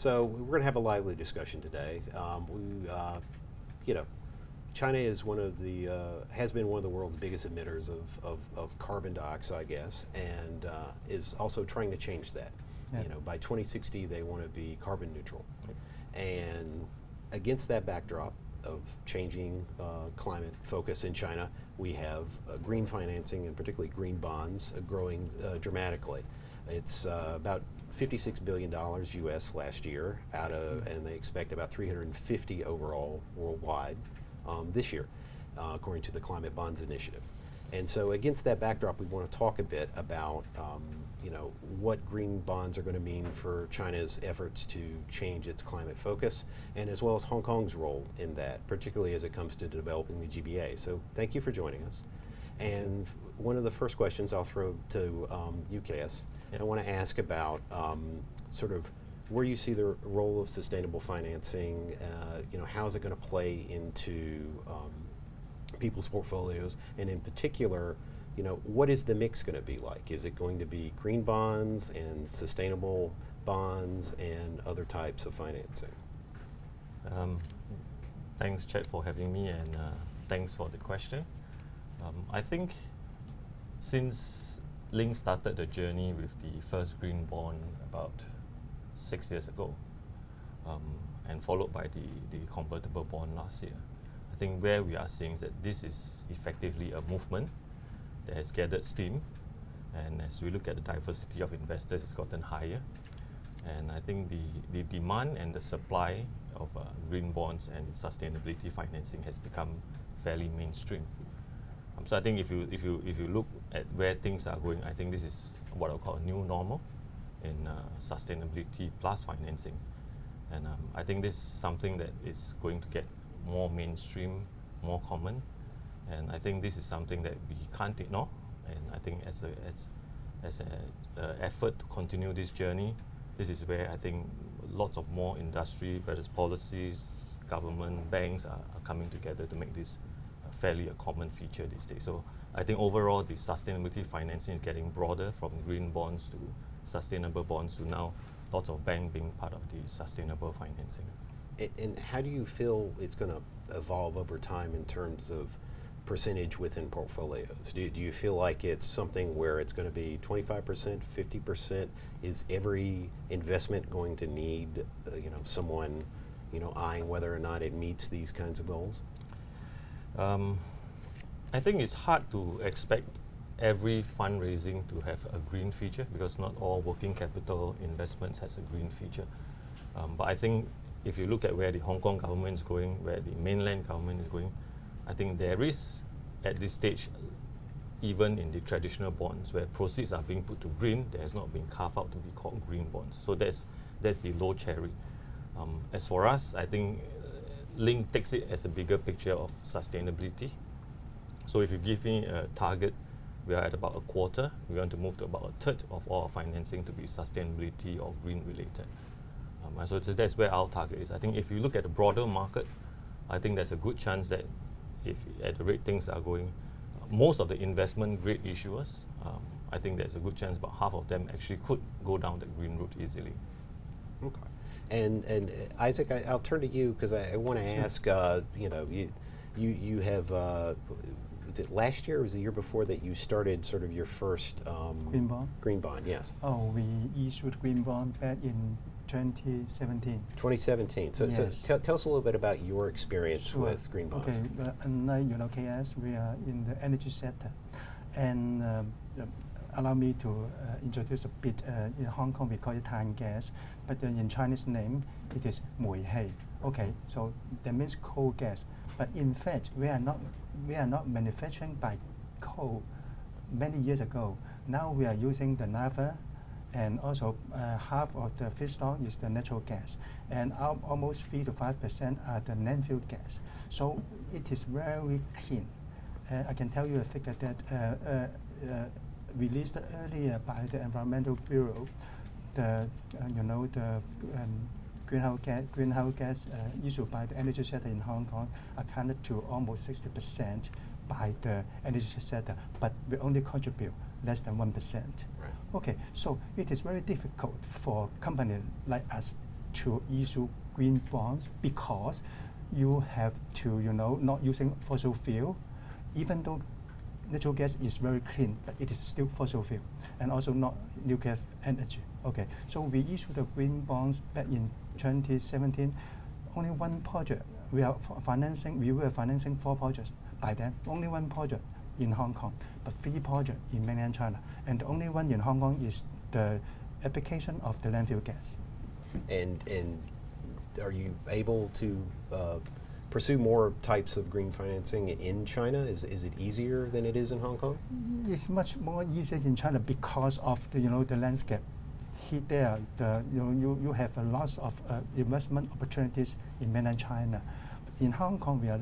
So we're going to have a lively discussion today. China is has been one of the world's biggest emitters of carbon dioxide gas, and is also trying to change that. Yeah. By 2060, they want to be carbon neutral. And against that backdrop of changing climate focus in China, we have green financing, and particularly green bonds, growing dramatically. It's about $56 billion US last year, and they expect about 350 overall worldwide this year, according to the Climate Bonds Initiative. And so against that backdrop, we want to talk a bit about what green bonds are going to mean for China's efforts to change its climate focus, and as well as Hong Kong's role in that, particularly as it comes to developing the GBA. So thank you for joining us. And one of the first questions I'll throw to you, KS. I want to ask about sort of where you see the role of sustainable financing. How is it going to play into people's portfolios, and in particular, what is the mix going to be like? Is it going to be green bonds and sustainable bonds and other types of financing? Thanks, Chet, for having me, and thanks for the question. I think since Link started the journey with the first green bond about 6 years ago, and followed by the convertible bond last year, I think where we are seeing is that this is effectively a movement that has gathered steam, and as we look at the diversity of investors, it's gotten higher, and I think the demand and the supply of green bonds and sustainability financing has become fairly mainstream. So I think if you look at where things are going, I think this is what I'll call a new normal in sustainability plus financing, and I think this is something that is going to get more mainstream, more common, and I think this is something that we can't ignore. And I think as an effort to continue this journey, this is where I think lots of more industry, whether it's policies, government, banks are coming together to make this fairly a common feature these days. So I think overall the sustainability financing is getting broader, from green bonds to sustainable bonds to now lots of banks being part of the sustainable financing. And how do you feel it's going to evolve over time in terms of percentage within portfolios? Do you feel like it's something where it's going to be 25%, 50%? Is every investment going to need someone eyeing whether or not it meets these kinds of goals? I think it's hard to expect every fundraising to have a green feature, because not all working capital investments has a green feature. But I think if you look at where the Hong Kong government is going, where the mainland government is going, I think there is, at this stage, even in the traditional bonds where proceeds are being put to green, there has not been carved out to be called green bonds. So that's the low cherry. As for us, I think Link takes it as a bigger picture of sustainability. So if you give me a target, we are at about a quarter. We want to move to about a third of all our financing to be sustainability or green related. So that's where our target is. I think if you look at the broader market, I think there's a good chance that if at the rate things are going, most of the investment grade issuers, I think there's a good chance about half of them actually could go down the green route easily. Okay. And Isaac, I'll turn to you because I want to ask. You have. Was it last year or was it the year before that you started sort of your first Green bond? Green bond, yes. Oh, we issued green bond back in 2017. 2017. So, yes. so tell us a little bit about your experience Sure. with green bonds. Okay, unlike KS, we are in the energy sector, and allow me to introduce a bit. In Hong Kong, we call it Tan gas, but in Chinese name, it is 煤氣. Okay, so that means coal gas. But in fact, we are not manufacturing by coal many years ago. Now we are using the naphtha, and also half of the feedstock is the natural gas, and almost 3 to 5% are the landfill gas. So it is very clean. I can tell you a figure that released earlier by the Environmental Bureau. The greenhouse gas issued by the energy sector in Hong Kong accounted to almost 60% by the energy sector, but we only contribute less than 1%. Right. Okay, so it is very difficult for companies like us to issue green bonds because you have to, not using fossil fuel, even though natural gas is very clean, but it is still fossil fuel, and also not nuclear energy. Okay, so we issued the green bonds back in 2017. Only one project. We were financing 4 projects by then. Only one project in Hong Kong, but 3 projects in mainland China, and the only one in Hong Kong is the application of the landfill gas. And are you able to pursue more types of green financing in China? Is it easier than it is in Hong Kong? It's much more easier in China because of the the landscape. There, you have a lot of investment opportunities in mainland China. In Hong Kong, we are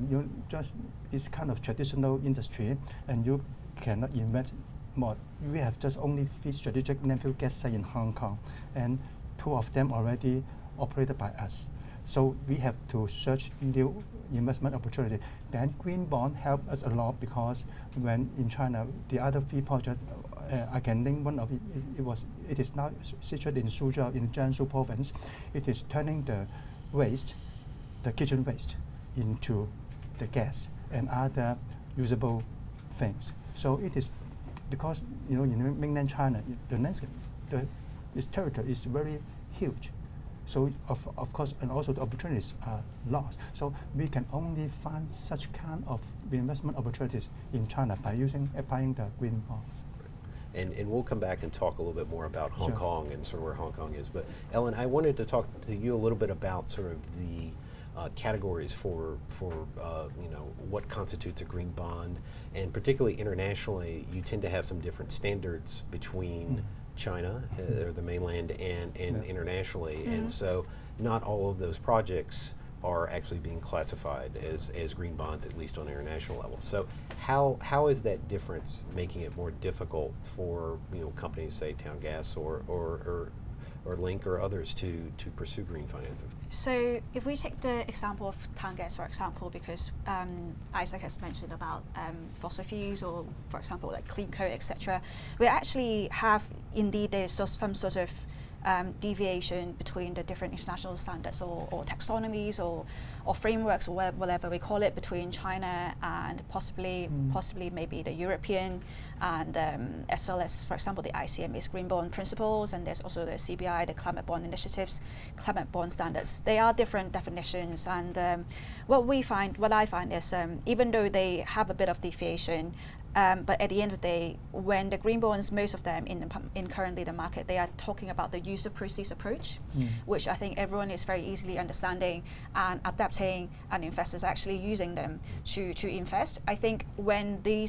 just it's kind of traditional industry, and you cannot invest more. We have just only 3 strategic landfill gas sites in Hong Kong, and 2 of them already operated by us. So we have to search new investment opportunity. Then green bond help us a lot because when in China, the other 3 projects, I can name one of it. It is now situated in Suzhou in Jiangsu province. It is turning the waste, the kitchen waste, into the gas and other usable things. So it is because in mainland China, the landscape, its territory is very huge. So of course, and also the opportunities are lost. So we can only find such kind of investment opportunities in China by applying the green bonds. And we'll come back and talk a little bit more about Hong Sure. Kong and sort of where Hong Kong is. But Ellen, I wanted to talk to you a little bit about sort of the categories for what constitutes a green bond, and particularly internationally, you tend to have some different standards between China, or the mainland, and internationally, and so not all of those projects are actually being classified as green bonds, at least on an international level. So how is that difference making it more difficult for companies, say Town Gas or Link or others to pursue green financing? So if we take the example of Town Gas, for example, because Issac has mentioned about fossil fuels or, for example, like clean coal, etc., we actually have indeed there's some sort of deviation between the different international standards or taxonomies or frameworks or whatever we call it between China and possibly maybe the European and as well as, for example, the ICMP's green bond principles, and there's also the CBI, the climate bond initiatives, climate bond standards. They are different definitions, and what I find is even though they have a bit of deviation, but at the end of the day, when the green bonds, most of them in currently the market, they are talking about the use of proceeds approach, which I think everyone is very easily understanding and adapting, and investors actually using them to invest. I think when the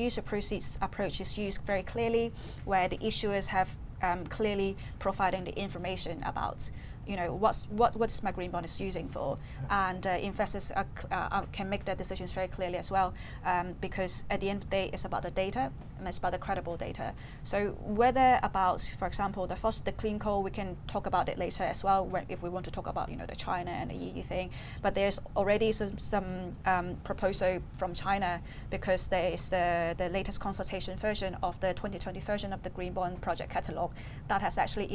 use of proceeds approach is used very clearly, where the issuers have clearly providing the information about what's my green bond is using for, and investors can make their decisions very clearly as well, because at the end of the day, it's about the data and it's about the credible data. So whether about, for example, the clean coal, we can talk about it later as well if we want to talk about the China and the EU thing. But there's already some proposal from China, because there is the latest consultation version of the 2020 version of the Green Bond Project Catalogue that has actually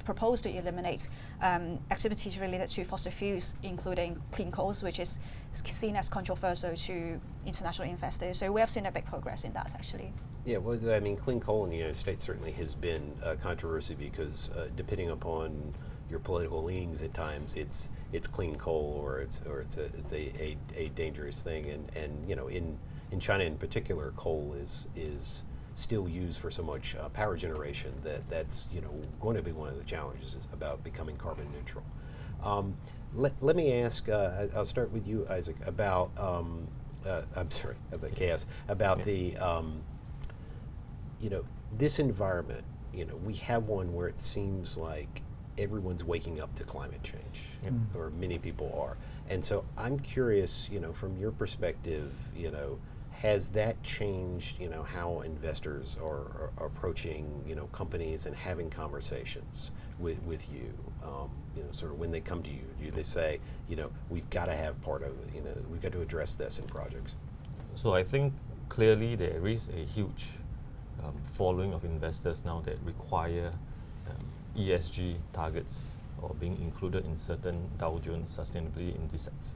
proposed to eliminate activities related to fossil fuels, including clean coals, which is seen as controversial to international investors. So we have seen a big progress in that, actually. Yeah, well, I mean, clean coal in the United States certainly has been a controversy because depending upon your political leanings, at times it's clean coal or it's a dangerous thing, and in China in particular, coal is still used for so much power generation that's going to be one of the challenges about becoming carbon neutral. Let me ask. I'll start with you, Isaac, about about KS, about the this environment. We have one where it seems like everyone's waking up to climate change, or many people are, and so I'm curious, from your perspective, has that changed, how investors are approaching, companies and having conversations with you? Sort of when they come to you, do they say, we've got to have part of it, we've got to address this in projects? So I think clearly there is a huge following of investors now that require ESG targets or being included in certain Dow Jones sustainability indices.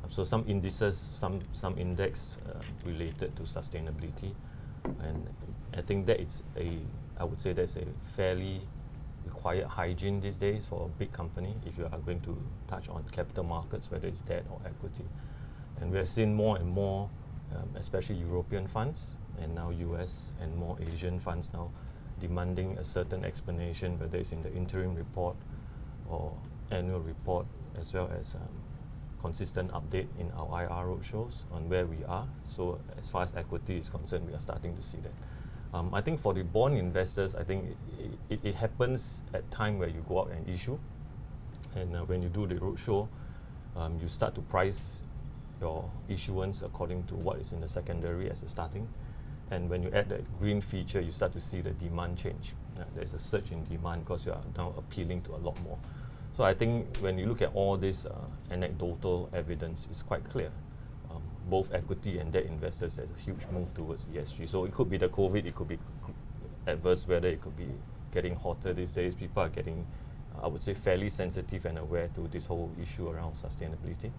So some indices, some index related to sustainability, and I think that is I would say that's a fairly required hygiene these days for a big company if you are going to touch on capital markets, whether it's debt or equity. And we have seen more and more, especially European funds and now US and more Asian funds now demanding a certain explanation, whether it's in the interim report or annual report, as well as consistent update in our IR roadshows on where we are. So as far as equity is concerned, we are starting to see that. I think for the bond investors, I think it happens at time where you go out and issue, and when you do the roadshow, you start to price your issuance according to what is in the secondary as a starting, and when you add that green feature, you start to see the demand change. There's a surge in demand because you are now appealing to a lot more. So I think when you look at all this anecdotal evidence, it's quite clear. Both equity and debt investors, there's a huge move towards ESG. So it could be the COVID, it could be adverse weather, it could be getting hotter these days. People are getting, I would say, fairly sensitive and aware to this whole issue around sustainability.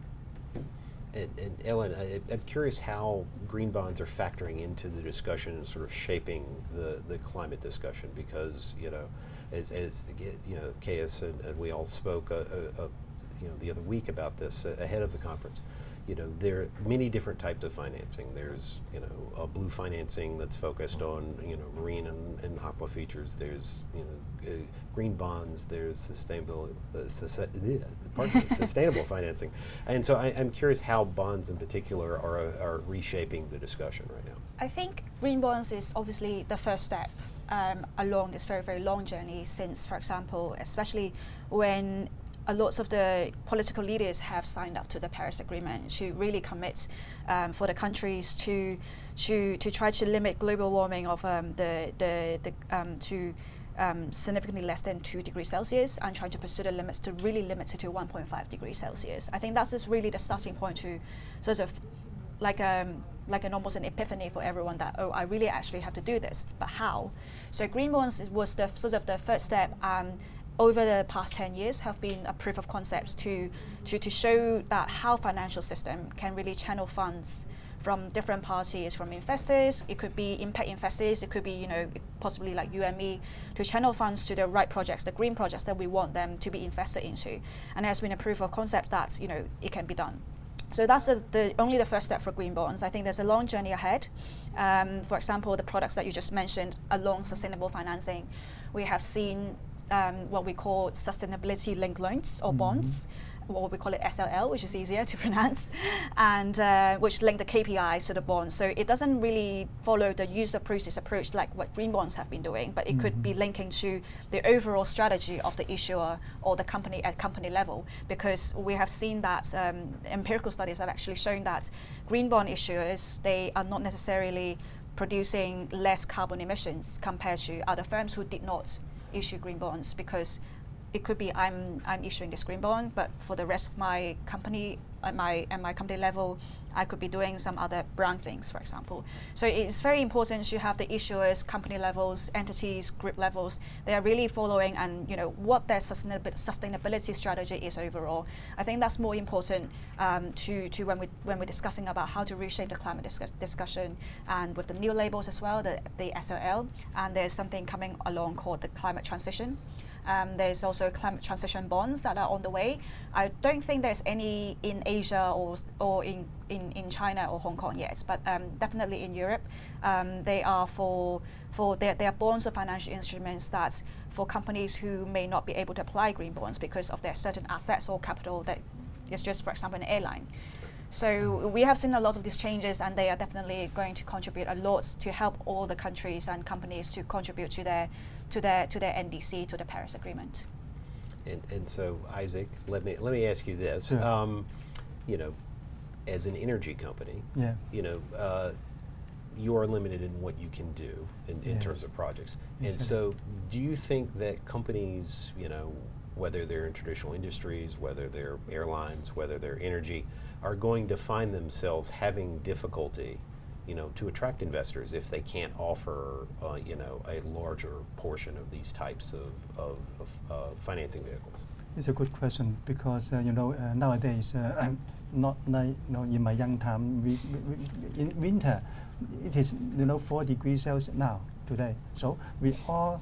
And Ellen, I'm curious how green bonds are factoring into the discussion and sort of shaping the climate discussion, because as Caius and we all spoke the other week about this ahead of the conference. There are many different types of financing. There's a blue financing that's focused on marine and aqua features. There's green bonds. There's sustainable financing. And so I'm curious how bonds in particular are reshaping the discussion right now. I think green bonds is obviously the first step along this very, very long journey since, for example, especially when a lot of the political leaders have signed up to the Paris Agreement to really commit for the countries to try to limit global warming of to significantly less than 2 degrees Celsius, and trying to pursue the limits to really limit it to 1.5 degrees Celsius. I think that's just really the starting point to sort of like an almost an epiphany for everyone that, oh, I really actually have to do this, but how? So green bonds was the sort of the first step. Over the past 10 years have been a proof of concept to show that how financial system can really channel funds from different parties, from investors. It could be impact investors, it could be possibly like you and me, to channel funds to the right projects, the green projects that we want them to be invested into. And it has been a proof of concept that it can be done. So that's only the first step for green bonds. I think there's a long journey ahead. For example, the products that you just mentioned along sustainable financing, we have seen what we call sustainability linked loans or bonds, what we call it SLL, which is easier to pronounce, and which link the KPIs to the bonds. So it doesn't really follow the use of proceeds approach like what green bonds have been doing, but it could be linking to the overall strategy of the issuer or the company at company level, because we have seen that empirical studies have actually shown that green bond issuers, they are not necessarily producing less carbon emissions compared to other firms who did not issue green bonds, because it could be I'm issuing this green bond, but for the rest of my company, at my company level, I could be doing some other brown things, for example. So it's very important to have the issuers, company levels, entities, group levels. They are really following and what their sustainability strategy is overall. I think that's more important to when we're discussing about how to reshape the climate discussion, and with the new labels as well, the SLL, and there's something coming along called the climate transition. There's also climate transition bonds that are on the way. I don't think there's any in Asia or in China or Hong Kong yet, but definitely in Europe, they are they are bonds or financial instruments that for companies who may not be able to apply green bonds because of their certain assets or capital that is just, for example, an airline. So we have seen a lot of these changes, and they are definitely going to contribute a lot to help all the countries and companies to contribute to their NDC, to the Paris Agreement. And so, Isaac, let me ask you this. Sure. As an energy company, Yeah. you are limited in what you can do in terms of projects. Yes, And so do you think that companies, whether they're in traditional industries, whether they're airlines, whether they're energy, are going to find themselves having difficulty, to attract investors if they can't offer, a larger portion of these types of financing vehicles? It's a good question because nowadays, not like in my young time, in winter, it is 4 degrees Celsius now today. So we all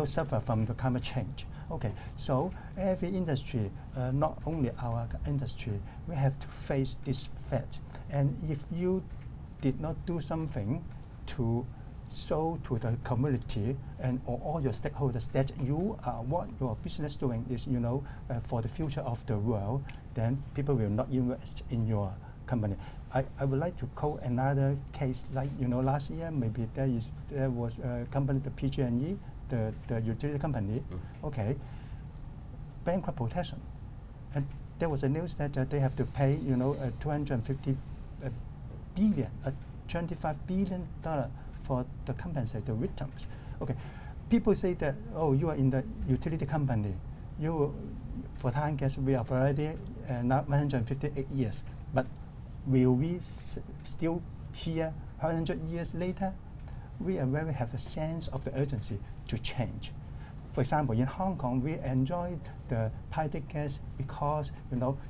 suffer from the climate change. Okay, so every industry, not only our industry, we have to face this fact. And if you did not do something to show to the community and or all your stakeholders that you are what your business doing is for the future of the world, then people will not invest in your company. I would like to quote another case like last year maybe there was a company, the PG&E, the utility company, okay, bankrupt protection, and there was a news that they have to pay 250 billion, $25 billion for the compensate the victims. Okay, people say that you are in the utility company, for Thai gas we are already now 158 years, but will we still here 100 years later? We are very have a sense of the urgency to change. For example, in Hong Kong, we enjoy the piped gas because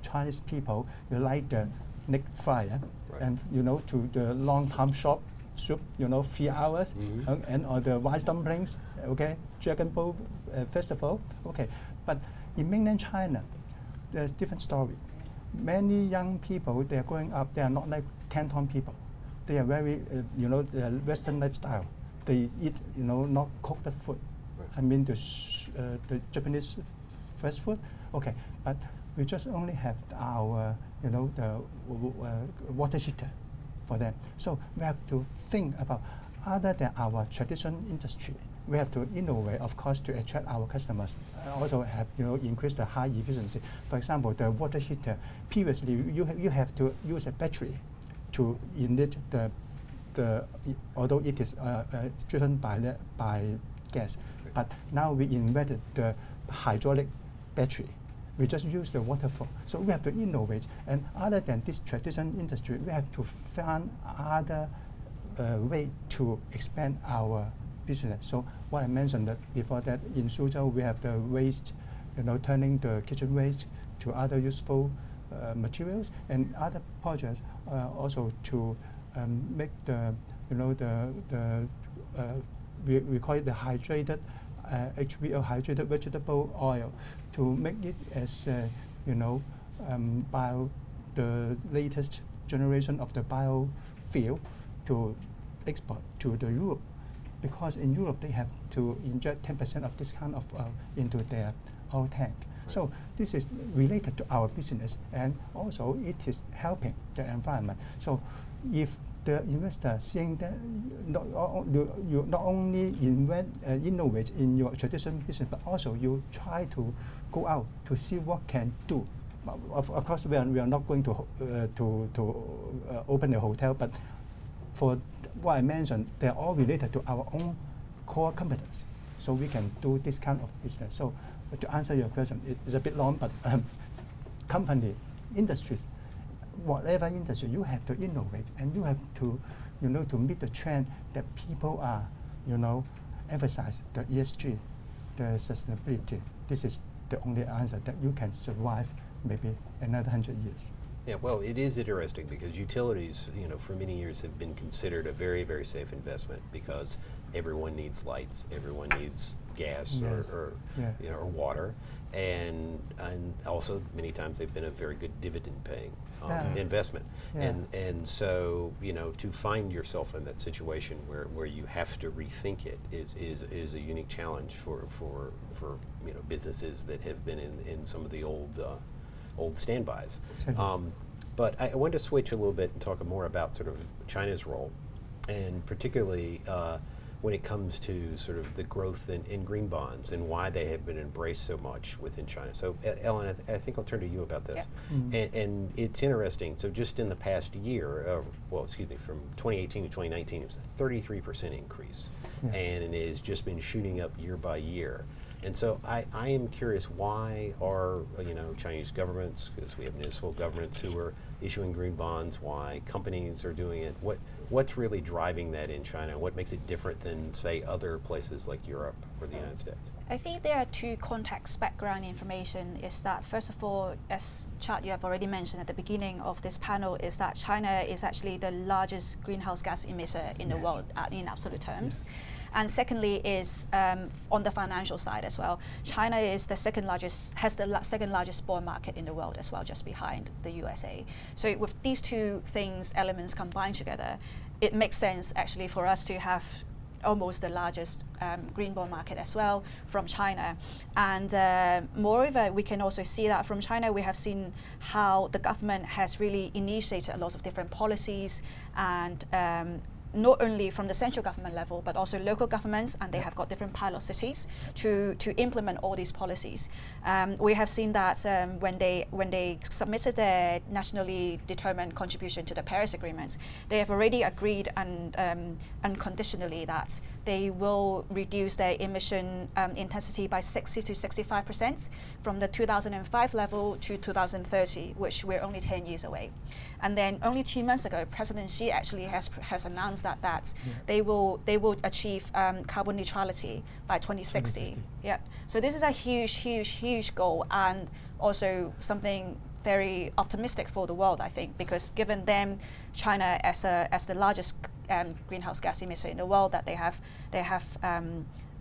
Chinese people like the neck fryer, right, and to the long time shop soup, 3 hours, and or the rice dumplings, okay, Dragon Boat festival, okay. But in mainland China, there's different story. Many young people, they are growing up, they are not like Canton people. They are very, the Western lifestyle. They eat, not cooked food. Right. I mean the Japanese fast food. Okay, but we just only have our, the water heater for them. So we have to think about other than our traditional industry. We have to innovate, of course, to attract our customers. Also have increase the high efficiency. For example, the water heater. Previously, you have to use a battery to emit the although it is driven by gas, but now we invented the hydraulic battery. We just use the water flow. So we have to innovate. And other than this traditional industry, we have to find other way to expand our business. So what I mentioned that before that in Suzhou we have the waste, turning the kitchen waste to other useful materials, and other projects also to make the we call it the hydrated HVO, hydrated vegetable oil, to make it as the latest generation of the biofuel to export to the Europe, because in Europe they have to inject 10% of this kind of oil into their oil tank. Right. So this is related to our business, and also it is helping the environment. So if the investor seeing that you not only innovate in your traditional business, but also you try to go out to see what can do. Of course, we are not going to open a hotel, but for what I mentioned, they're all related to our own core competence. So we can do this kind of business. So to answer your question, it is a bit long, but company, industries, whatever industry, you have to innovate, and you have to, to meet the trend that people are, emphasize the ESG, the sustainability. This is the only answer that you can survive maybe another 100 years. Yeah, well, it is interesting because utilities, for many years have been considered a very, very safe investment because everyone needs lights, everyone needs gas, yes, or water, and also many times they've been a very good dividend-paying investment, and so to find yourself in that situation where you have to rethink it is a unique challenge for businesses that have been in some of the old standbys. But I wanted to switch a little bit and talk more about sort of China's role, and particularly when it comes to sort of the growth in green bonds and why they have been embraced so much within China. So Ellen, I think I'll turn to you about this. Yeah. And it's interesting. So just in the past year, from 2018 to 2019, it was a 33% increase, and it has just been shooting up year by year. And so I am curious, why are Chinese governments, because we have municipal governments who are issuing green bonds, why companies are doing it? What's really driving that in China? What makes it different than, say, other places like Europe or the United States? I think there are two context background information. Is that first of all, as Chad, you have already mentioned at the beginning of this panel, is that China is actually the largest greenhouse gas emitter in the world in absolute terms. Yes. And secondly is on the financial side as well. China is the second largest bond market in the world as well, just behind the USA. So with these two elements combined together, it makes sense actually for us to have almost the largest green bond market as well from China. And moreover, we can also see that from China, we have seen how the government has really initiated a lot of different policies, and not only from the central government level, but also local governments, and they have got different pilot cities to implement all these policies. We have seen that when they submitted their nationally determined contribution to the Paris Agreement, they have already agreed unconditionally that they will reduce their emission intensity by 60 to 65% from the 2005 level to 2030, which we're only 10 years away. And then only 2 months ago, President Xi actually has announced that they will achieve carbon neutrality by 2060. Yeah. So this is a huge goal, and also something very optimistic for the world, I think, because given them, China as the largest greenhouse gas emitter in the world, that they have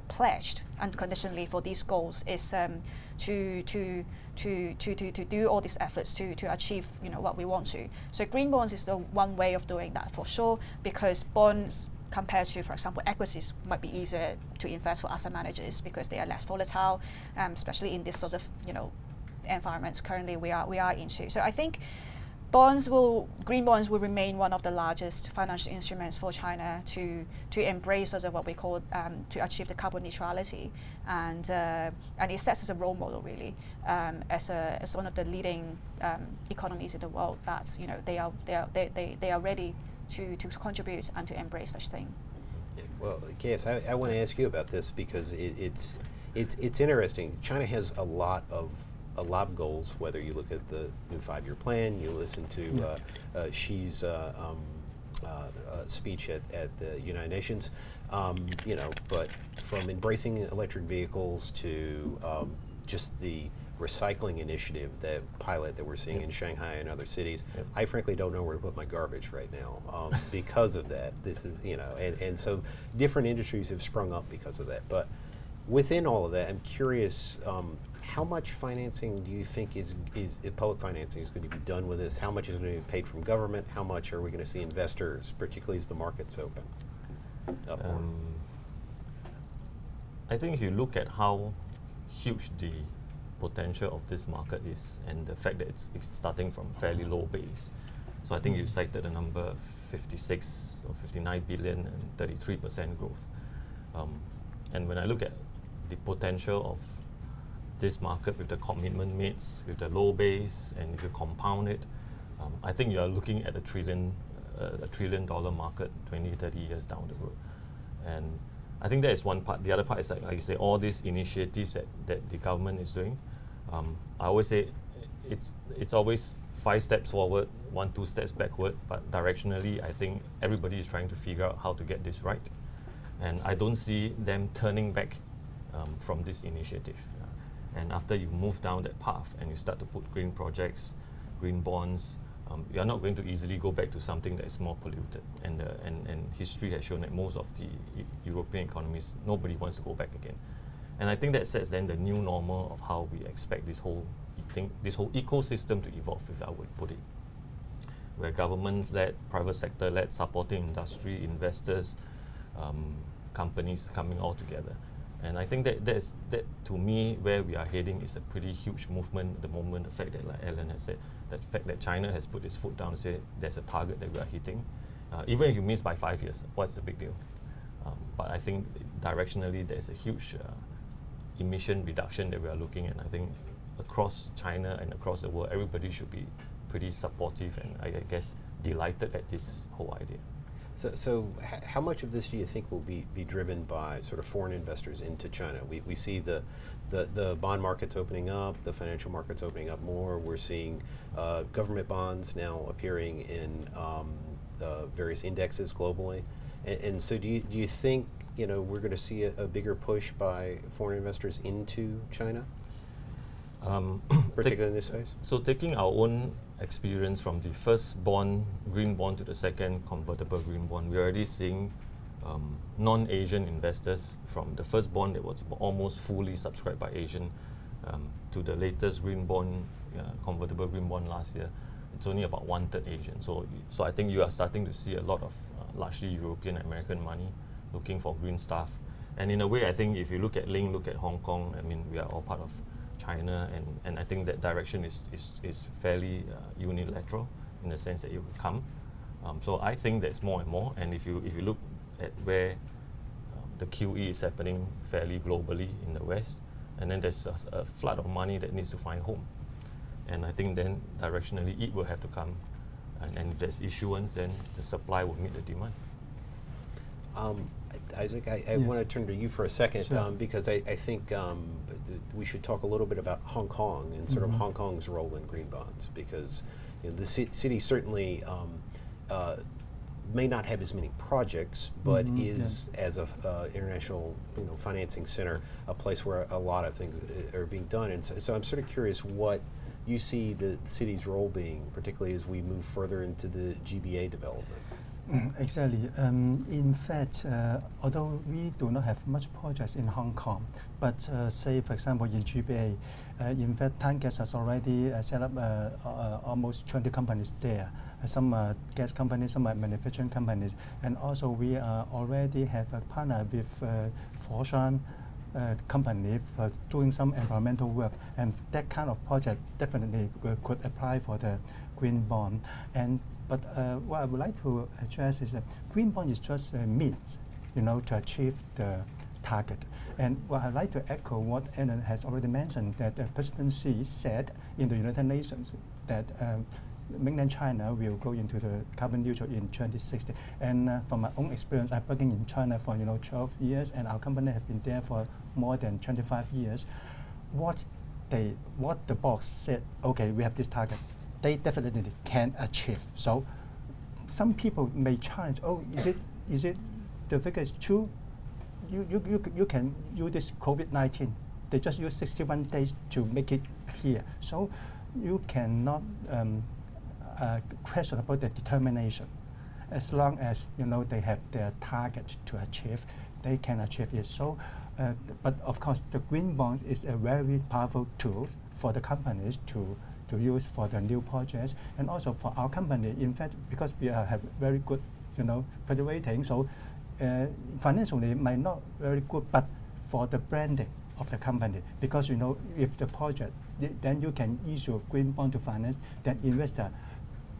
pledged unconditionally for these goals is to do all these efforts to achieve what we want to. So green bonds is the one way of doing that for sure, because bonds compared to, for example, equities might be easier to invest for asset managers because they are less volatile, especially in this sort of environments currently we are into. So I think green bonds will remain one of the largest financial instruments for China to embrace sort of what we call to achieve the carbon neutrality, and it sets as a role model really as one of the leading economies in the world that they are ready to contribute and to embrace such thing. Yeah, well, KS, I want to ask you about this because it's interesting. China has a lot of goals, whether you look at the new 5-year plan, you listen to Xi's speech at the United Nations, but from embracing electric vehicles to just the recycling initiative, that pilot that we're seeing in Shanghai and other cities. I frankly don't know where to put my garbage right now because of that. This is, and so different industries have sprung up because of that. But within all of that, I'm curious, how much financing do you think is public financing is going to be done with this? How much is going to be paid from government? How much are we going to see investors, particularly as the markets open up more? I think if you look at how huge the potential of this market is, and the fact that it's starting from fairly low base. So I think you cited a number of 56 or 59 billion and 33% growth. And when I look at the potential of this market with the commitment made, with the low base, and if you compound it, I think you are looking at a $1 trillion market 20, 30 years down the road. And I think that is one part. The other part is like you say, all these initiatives that the government is doing. I always say it's always 5 steps forward, 1, 2 steps backward, but directionally, I think everybody is trying to figure out how to get this right. And I don't see them turning back from this initiative. And after you move down that path and you start to put green projects, green bonds, you're not going to easily go back to something that is more polluted. And history has shown that most of the European economies, nobody wants to go back again. And I think that sets then the new normal of how we expect this whole ecosystem to evolve, if I would put it. Where governments-led, private sector-led, supporting industry, investors, companies coming all together. And I think that to me, where we are heading is a pretty huge movement at the moment. The fact that, like Alan has said, the fact that China has put its foot down and said there's a target that we are hitting. Even if you miss by 5 years, what's the big deal? But I think directionally there's a huge emission reduction that we are looking at. I think across China and across the world, everybody should be pretty supportive and I guess delighted at this whole idea. How much of this do you think will be driven by sort of foreign investors into China? We see the bond markets opening up, the financial markets opening up more. We're seeing government bonds now appearing in various indexes globally. And so do you think we're going to see a bigger push by foreign investors into China, particularly in this space? So taking our own experience from the first bond, green bond, to the second convertible green bond, we're already seeing non-Asian investors from the first bond that was almost fully subscribed by Asian to the latest green bond, convertible green bond last year. It's only about 1/3 Asian. So I think you are starting to see a lot of largely European American money looking for green stuff. And in a way, I think if you look at Ling, look at Hong Kong, I mean, we are all part of China, and I think that direction is fairly unilateral in the sense that it will come. So I think there's more and more, and if you look at where the QE is happening fairly globally in the West, and then there's a flood of money that needs to find home. And I think then directionally it will have to come, and if there's issuance, then the supply will meet the demand. Isaac, I Yes. want to turn to you for a second, Sure. because I think we should talk a little bit about Hong Kong and sort of Hong Kong's role in green bonds, because the city certainly may not have as many projects, but is, as a international financing center, a place where a lot of things are being done. And so I'm sort of curious what you see the city's role being, particularly as we move further into the GBA development. Exactly. In fact, although we do not have much projects in Hong Kong, but say, for example, in GBA, in fact, Tangas has already set up almost 20 companies there. Some are gas companies, some are manufacturing companies, and also we already have a partner with Foshan company for doing some environmental work, and that kind of project definitely could apply for the green bond. But what I would like to address is that green bond is just a means, to achieve the target. And what I'd like to echo what Alan has already mentioned, that President Xi said in the United Nations that mainland China will go into the carbon neutral in 2060. And from my own experience, I'm working in China for 12 years, and our company have been there for more than 25 years. What the boss said, okay, we have this target, they definitely can achieve. So some people may challenge, is it the figure is true? You can use this COVID-19. They just use 61 days to make it here. So you cannot question about the determination. As long as they have their target to achieve, they can achieve it. So, but of course, the green bonds is a very powerful tool for the companies to use for the new projects, and also for our company. In fact, because we have very good, credit rating, so financially it might not very good, but for the branding of the company, because if the project, then you can issue a green bond to finance, then investor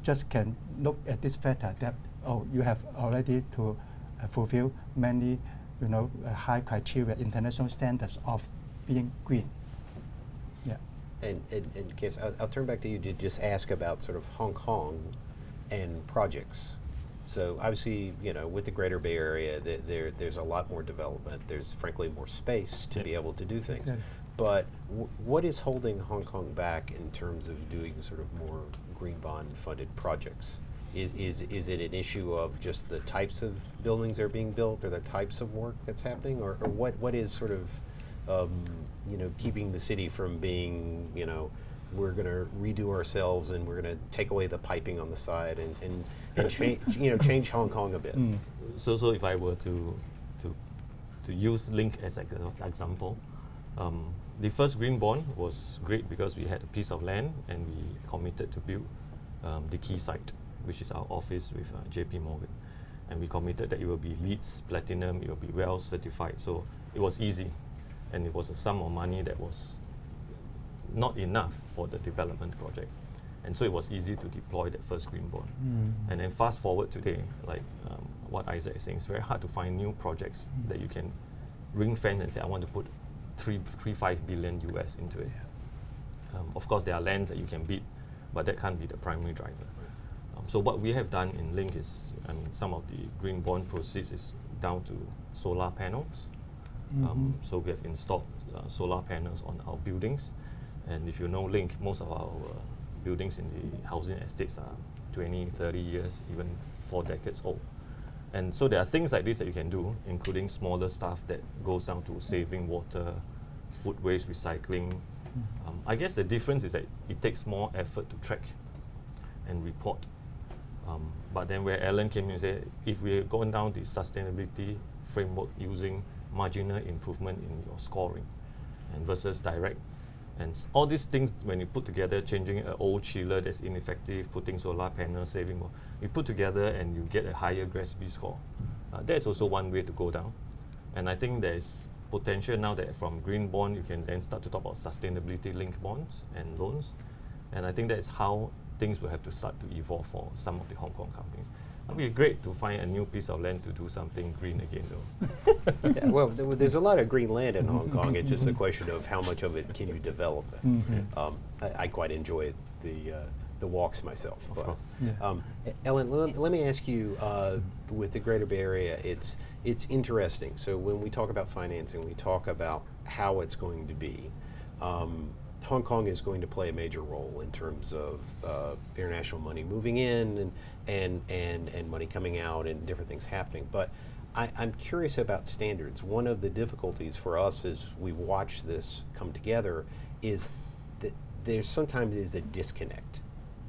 just can look at this factor that you have already to fulfill many high criteria, international standards of being green. Yeah. And Case, I'll turn back to you to just ask about sort of Hong Kong and projects. So obviously, with the Greater Bay Area, there's a lot more development. There's frankly more space to be able to do things. Exactly. But what is holding Hong Kong back in terms of doing sort of more green bond funded projects? Is it an issue of just the types of buildings that are being built, or the types of work that's happening, or what is sort of keeping the city from being, we're going to redo ourselves and we're going to take away the piping on the side and change Hong Kong a bit? So if I were to use Link as an example, the first green bond was great because we had a piece of land and we committed to build the key site, which is our office with JP Morgan. And we committed that it will be LEED Platinum, it will be well certified. So it was easy. And it was a sum of money that was not enough for the development project. And so it was easy to deploy that first green bond. And then fast forward today, like what Isaac is saying, it's very hard to find new projects that you can ring fence and say, I want to put 5 billion US into it. Of course, there are lands that you can bid, but that can't be the primary driver. So what we have done in Link is, some of the green bond proceeds is down to solar panels. So we have installed solar panels on our buildings. And if you know Link, most of our buildings in the housing estates are 20, 30 years, even 4 decades old. And so there are things like this that you can do, including smaller stuff that goes down to saving water, food waste recycling. I guess the difference is that it takes more effort to track and report. But then where Alan came in and said, if we're going down the sustainability framework using marginal improvement in your scoring and versus direct, and all these things, when you put together, changing an old chiller that's ineffective, putting solar panels, saving more, you put together and you get a higher GRESB score. That's also one way to go down. And I think there's potential now that from green bond, you can then start to talk about sustainability linked bonds and loans. And I think that's how things will have to start to evolve for some of the Hong Kong companies. It would be great to find a new piece of land to do something green again, though. Yeah, well, there's a lot of green land in Hong Kong. It's just a question of how much of it can you develop. I quite enjoy the walks myself. Of course. Yeah. Ellen, let me ask you, with the Greater Bay Area, it's interesting. So when we talk about financing, we talk about how it's going to be. Hong Kong is going to play a major role in terms of international money moving in and money coming out and different things happening. But I'm curious about standards. One of the difficulties for us as we watch this come together is that there sometimes is a disconnect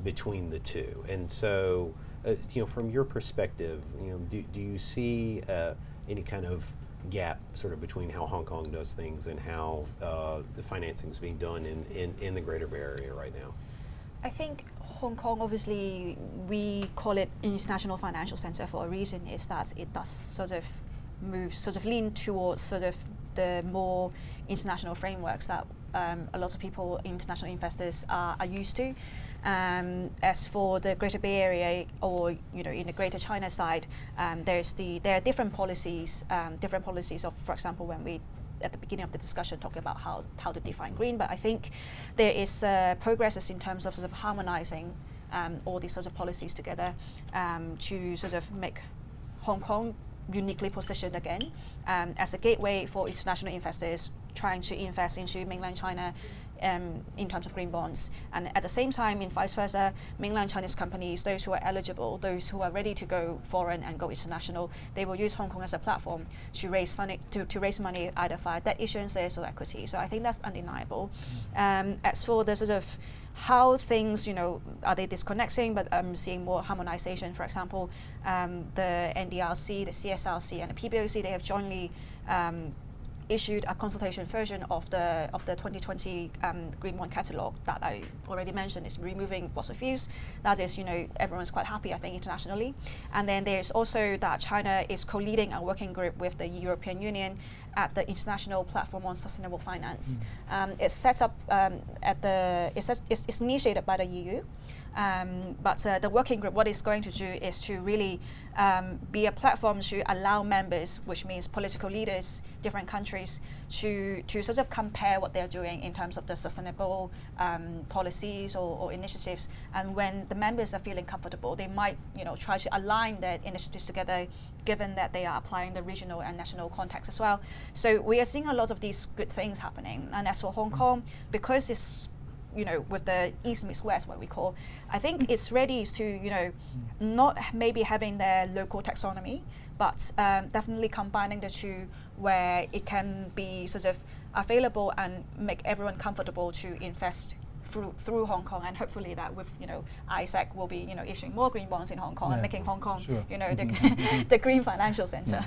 between the two. And so, from your perspective, do you see any kind of gap sort of between how Hong Kong does things and how the financing is being done in the Greater Bay Area right now? I think Hong Kong, obviously, we call it international financial center for a reason, is that it does sort of lean towards sort of the more international frameworks that a lot of people, international investors, are used to. As for the Greater Bay Area, or in the Greater China side, there are different policies of, for example, when we at the beginning of the discussion talking about how to define green, but I think there is progresses in terms of sort of harmonizing all these sorts of policies together to sort of make Hong Kong uniquely positioned again as a gateway for international investors trying to invest into mainland China in terms of green bonds. And at the same time, in vice versa, mainland Chinese companies, those who are eligible, those who are ready to go foreign and go international, they will use Hong Kong as a platform to raise funding, to raise money either via debt issuances or equity. So I think that's undeniable. As for the sort of how things, are they disconnecting, but seeing more harmonization, for example, the NDRC, the CSRC, and the PBOC, they have jointly issued a consultation version of the 2020 Green Bond Catalogue that I already mentioned, is removing fossil fuels. That is, everyone's quite happy, I think, internationally. And then there's also that China is co-leading a working group with the European Union at the International Platform on Sustainable Finance. It's set up it's initiated by the EU. But the working group, what it's going to do is to really be a platform to allow members, which means political leaders, different countries, to sort of compare what they're doing in terms of the sustainable policies or initiatives. And when the members are feeling comfortable, they might try to align their initiatives together, given that they are applying the regional and national context as well. So we are seeing a lot of these good things happening. And as for Hong Kong, because it's with the East meets West, what we call, I think it's ready to, not maybe having their local taxonomy, but definitely combining the two, where it can be sort of available and make everyone comfortable to invest through Hong Kong, and hopefully that with Issac will be issuing more green bonds in Hong Kong and making Hong Kong the green financial center.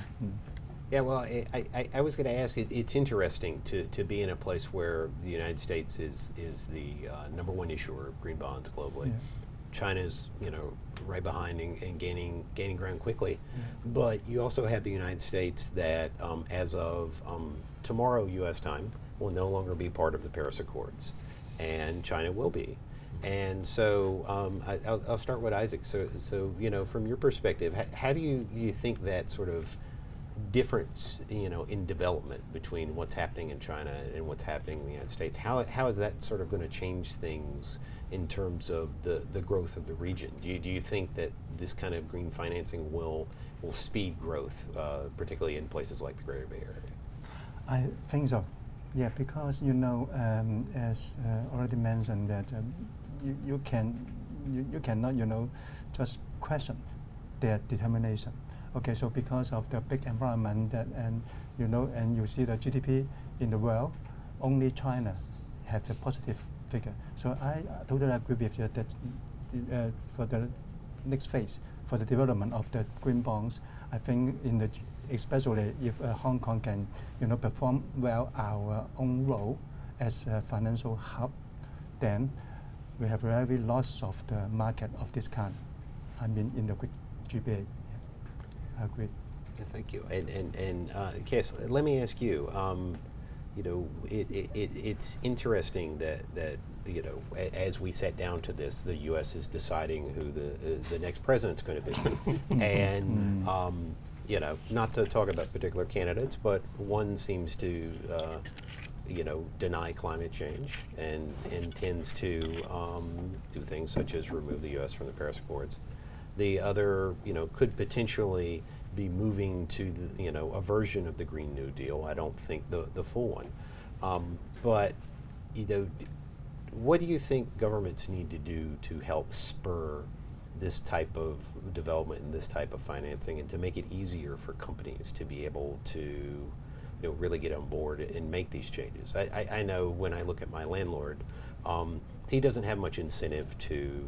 Yeah, well, I was going to ask, it's interesting to be in a place where the United States is the number one issuer of green bonds globally. Yeah. China's right behind and gaining ground quickly. But you also have the United States that as of tomorrow U.S. time will no longer be part of the Paris Accords, and China will be. And so I'll start with Isaac. So from your perspective, how do you think that sort of difference, in development between what's happening in China and what's happening in the United States. How is that sort of going to change things in terms of the growth of the region? Do you think that this kind of green financing will speed growth, particularly in places like the Greater Bay Area? I think so. Yeah, because as already mentioned that you cannot just question their determination. Okay, so because of the big environment and you see the GDP in the world, only China have the positive figure. So I totally agree with you that for the next phase, for the development of the green bonds, I think especially if Hong Kong can perform well our own role as a financial hub, then we have very lots of the market of this kind. I mean, in the GBA. Yeah. I agree. Yeah, thank you. And Kes, let me ask you. It's interesting that as we sat down to this, the U.S. is deciding who the next president's going to be, and not to talk about particular candidates, but one seems to deny climate change and intends to do things such as remove the U.S. from the Paris Accords. The other, could potentially be moving to a version of the Green New Deal. I don't think the full one, but what do you think governments need to do to help spur this type of development and this type of financing, and to make it easier for companies to be able to really get on board and make these changes? I know when I look at my landlord, he doesn't have much incentive to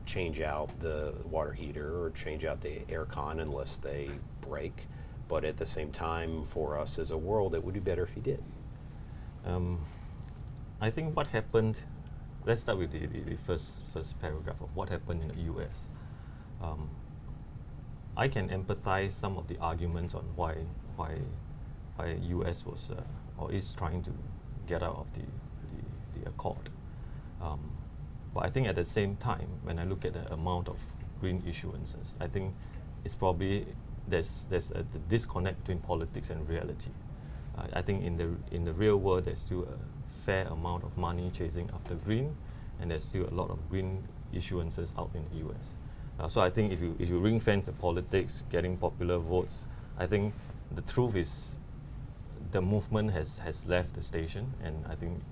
change out the water heater or change out the air con unless they break. But at the same time, for us as a world, it would be better if he did. I think what happened, let's start with the first paragraph of what happened in the US. I can empathize some of the arguments on why US was or is trying to get out of the accord. But I think at the same time, when I look at the amount of green issuances, I think it's probably there's a disconnect between politics and reality. I think in the real world, there's still a fair amount of money chasing after green, and there's still a lot of green issuances out in the US. So I think if you ring fence the politics, getting popular votes, I think the truth is the movement has left the station, and I think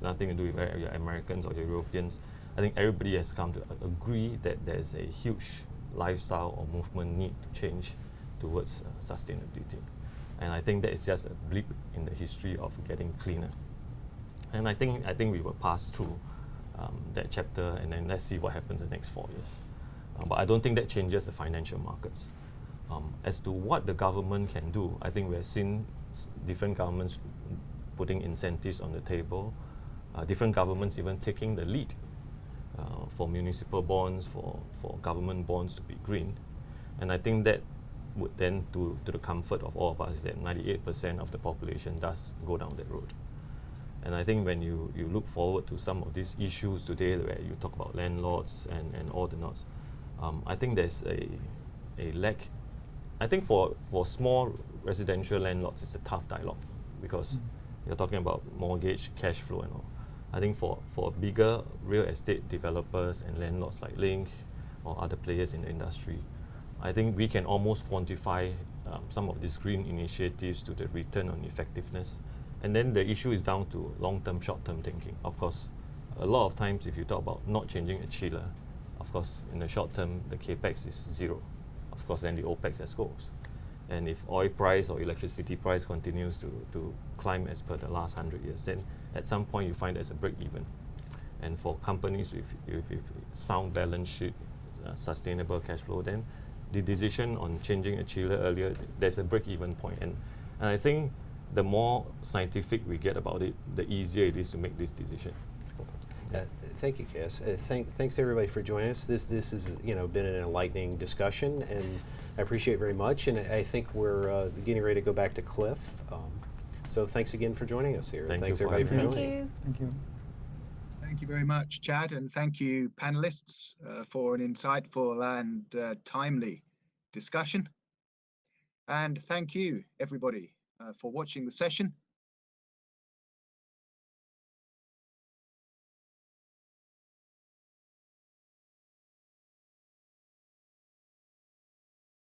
nothing to do with whether you're Americans or Europeans. I think everybody has come to agree that there's a huge lifestyle or movement need to change towards sustainability. And I think that is just a blip in the history of getting cleaner. And I think we will pass through that chapter, and then let's see what happens in the next 4 years. But I don't think that changes the financial markets. As to what the government can do, I think we have seen different governments putting incentives on the table, different governments even taking the lead for municipal bonds, for government bonds to be green. And I think that would then, to the comfort of all of us, is that 98% of the population does go down that road. And I think when you look forward to some of these issues today, where you talk about landlords and all the knots, I think there's a lack. I think for small residential landlords, it's a tough dialogue, because you're talking about mortgage, cash flow and all. I think for bigger real estate developers and landlords like Link or other players in the industry, I think we can almost quantify some of these green initiatives to the return on effectiveness. And then the issue is down to long-term, short-term thinking. Of course, a lot of times if you talk about not changing a chiller, of course, in the short term, the capex is zero. Of course, then the OPEX as goes. And if oil price or electricity price continues to climb as per the last 100 years, then at some point you find there's a break even. And for companies with sound balance sheet, sustainable cash flow, then the decision on changing a chiller earlier, there's a break even point. And I think the more scientific we get about it, the easier it is to make this decision. Thank you, Kes. Thanks everybody for joining us. This has been an enlightening discussion, and I appreciate very much. And I think we're getting ready to go back to Cliff. So thanks again for joining us here. Thanks everybody for joining. Thank you. Thank you. Thank you very much, Chad, and thank you, panelists, for an insightful and timely discussion. And thank you, everybody, for watching the session.